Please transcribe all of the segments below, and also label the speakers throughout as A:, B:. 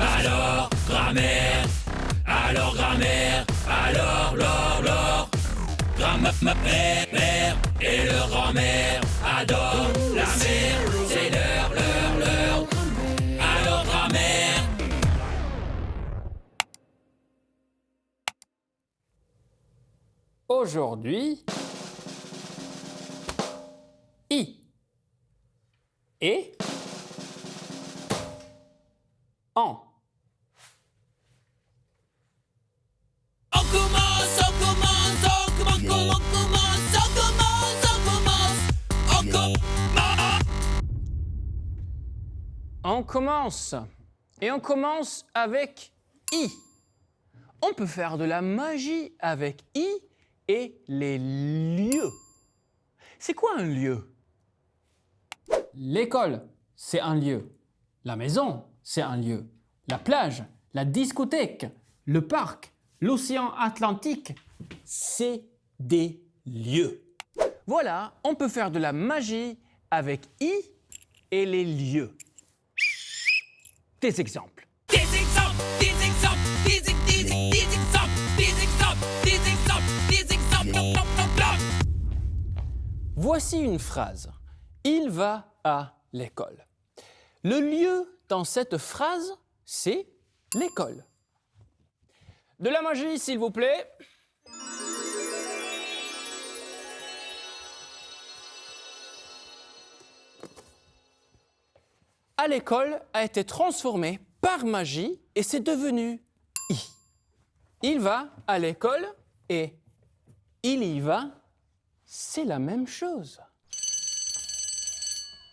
A: Alors grammaire, alors grammaire, alors l'or, grammaire, et le grand-mère adore la mer, c'est l'heure, alors grammaire.
B: Aujourd'hui, I et en. On commence. Et on commence avec I. On peut faire de la magie avec I et les lieux. C'est quoi un lieu? L'école, c'est un lieu. La maison, c'est un lieu. La plage, la discothèque, le parc, l'océan Atlantique, c'est des lieux. Voilà, on peut faire de la magie avec I et les lieux. Des exemples. Voici une phrase. Il va à l'école. Le lieu dans cette phrase, c'est l'école. De la magie, s'il vous plaît. À l'école a été transformé par magie et c'est devenu I. Il va à l'école et il y va, c'est la même chose.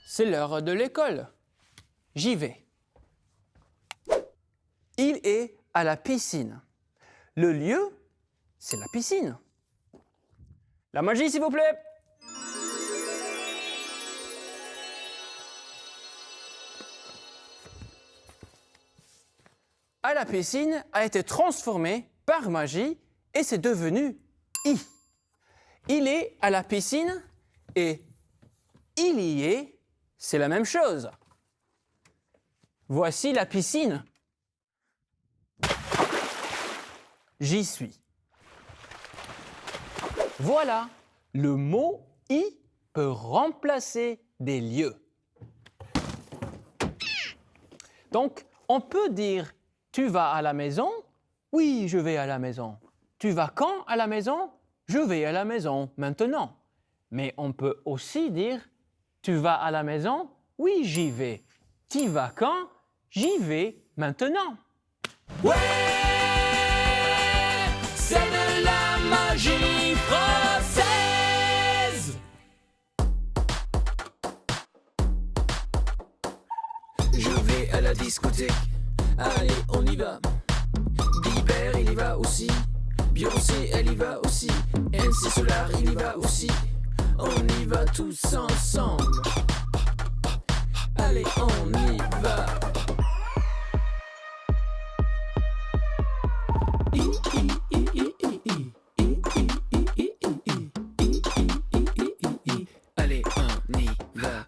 B: C'est l'heure de l'école. J'y vais. Il est à la piscine. Le lieu, c'est la piscine. La magie, s'il vous plaît. À la piscine a été transformé par magie et c'est devenu I. Il est à la piscine et il y est, c'est la même chose. Voici la piscine. J'y suis. Voilà, le mot « i » peut remplacer des lieux. Donc, on peut dire « tu vas à la maison ?» Oui, je vais à la maison. Tu vas quand à la maison? Je vais à la maison maintenant. Mais on peut aussi dire « tu vas à la maison? Oui, j'y vais. Tu vas quand? J'y vais maintenant. »
A: Ouais, c'est de la magie française. Je vais à la discothèque, allez on y va. Guibert il y va aussi, Beyoncé elle y va aussi, MC Solar il y va aussi. On y va tous ensemble. Allez on y va. Allez, on y va.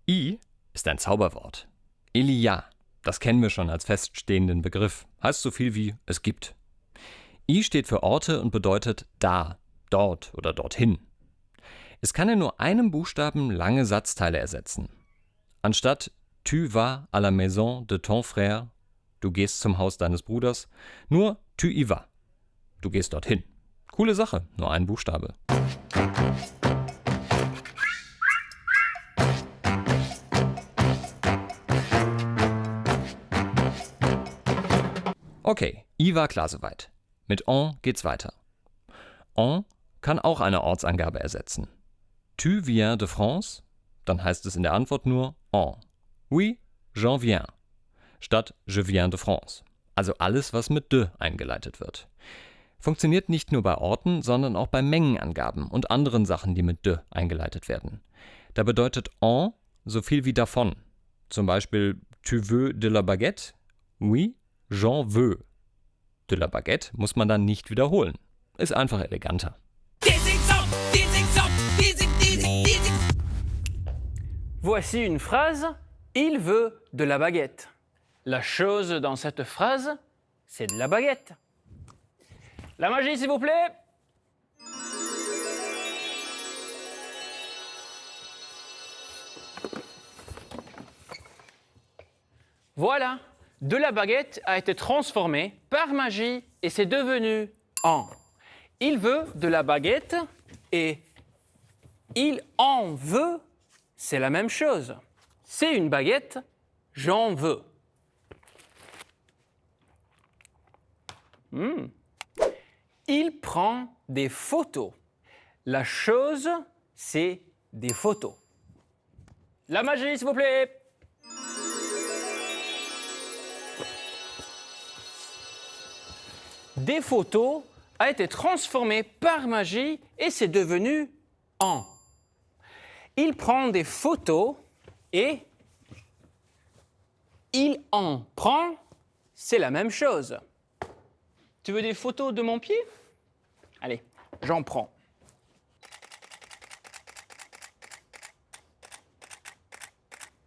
C: I ist ein Zauberwort. Il y a, das kennen wir schon als feststehenden Begriff, heißt so viel wie es gibt. I steht für Orte und bedeutet da, dort oder dorthin. Es kann in nur einem Buchstaben lange Satzteile ersetzen. Anstatt tu vas à la maison de ton frère, du gehst zum Haus deines Bruders, nur tu y vas, du gehst dorthin. Coole Sache, nur ein Buchstabe. Okay, I war klar soweit. Mit en geht's weiter. En kann auch eine Ortsangabe ersetzen. Tu viens de France? Dann heißt es in der Antwort nur en. Oui, j'en viens. Statt je viens de France. Also alles, was mit de eingeleitet wird. Funktioniert nicht nur bei Orten, sondern auch bei Mengenangaben und anderen Sachen, die mit de eingeleitet werden. Da bedeutet en so viel wie davon. Zum Beispiel, tu veux de la baguette? Oui, j'en veux. De la baguette muss man dann nicht wiederholen. Ist einfach eleganter.
B: Voici une phrase. Il veut de la baguette. La chose dans cette phrase, c'est de la baguette. La magie, s'il vous plaît. Voilà, de la baguette a été transformée par magie et c'est devenu en. Il veut de la baguette et il en veut, c'est la même chose. C'est une baguette, j'en veux. Il prend des photos. La chose, c'est des photos. La magie, s'il vous plaît. Des photos a été transformé par magie et c'est devenu en. Il prend des photos et il en prend, c'est la même chose. Tu veux des photos de mon pied? Allez, j'en prends.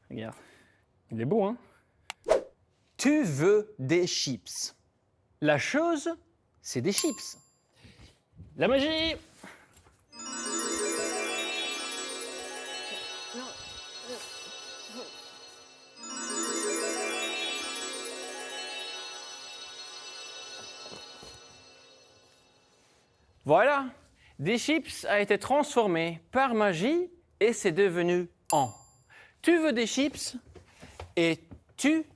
B: Regarde, il est beau, hein? Tu veux des chips. La chose, c'est des chips. La magie! Voilà, des chips a été transformé par magie et c'est devenu en. Tu veux des chips et tu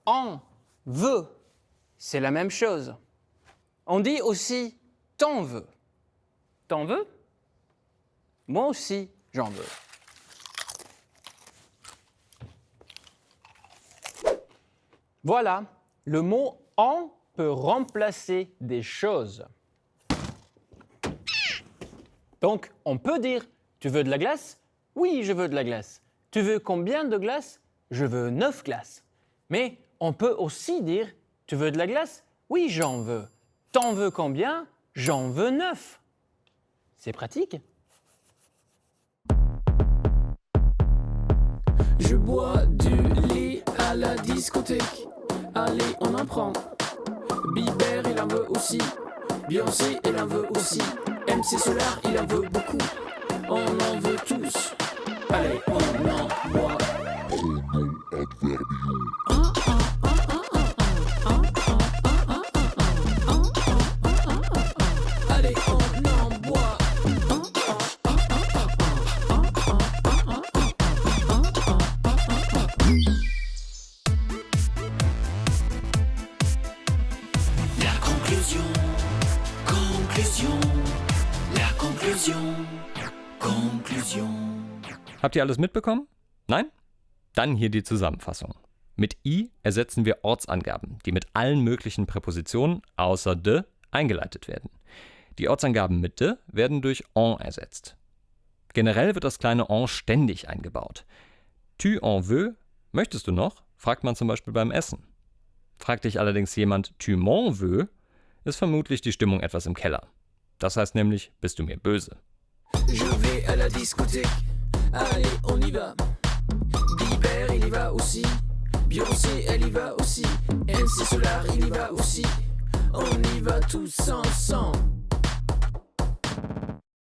B: en veux. C'est la même chose. On dit aussi t'en veux. T'en veux? Moi aussi, j'en veux. Voilà, le mot en peut remplacer des choses. Donc, on peut dire tu veux de la glace? Oui, je veux de la glace. Tu veux combien de glace? Je veux 9 glaces. Mais on peut aussi dire tu veux de la glace? Oui, j'en veux. T'en veux combien? J'en veux 9. C'est pratique.
A: Je bois du lait à la discothèque. Allez, on en prend. Bieber, il en veut aussi. Beyoncé, elle en veut aussi. MC Solar, il en veut beaucoup. On en veut tous. Allez, on en boit.
D: Pronom adverbium.
A: Allez, on en boit. La conclusion.
C: Habt ihr alles mitbekommen? Nein? Dann hier die Zusammenfassung. Mit i ersetzen wir Ortsangaben, die mit allen möglichen Präpositionen außer de eingeleitet werden. Die Ortsangaben mit de werden durch en ersetzt. Generell wird das kleine en ständig eingebaut. Tu en veux, möchtest du noch? Fragt man zum Beispiel beim Essen. Fragt dich allerdings jemand tu m'en veux, ist vermutlich die Stimmung etwas im Keller. Das heißt nämlich, bist du mir böse.
A: Je vais à la discothèque. Allez, on y va. Bieber, il y va aussi. Beyoncé, elle y va aussi. MC Solar, il y va aussi. On y va tous ensemble.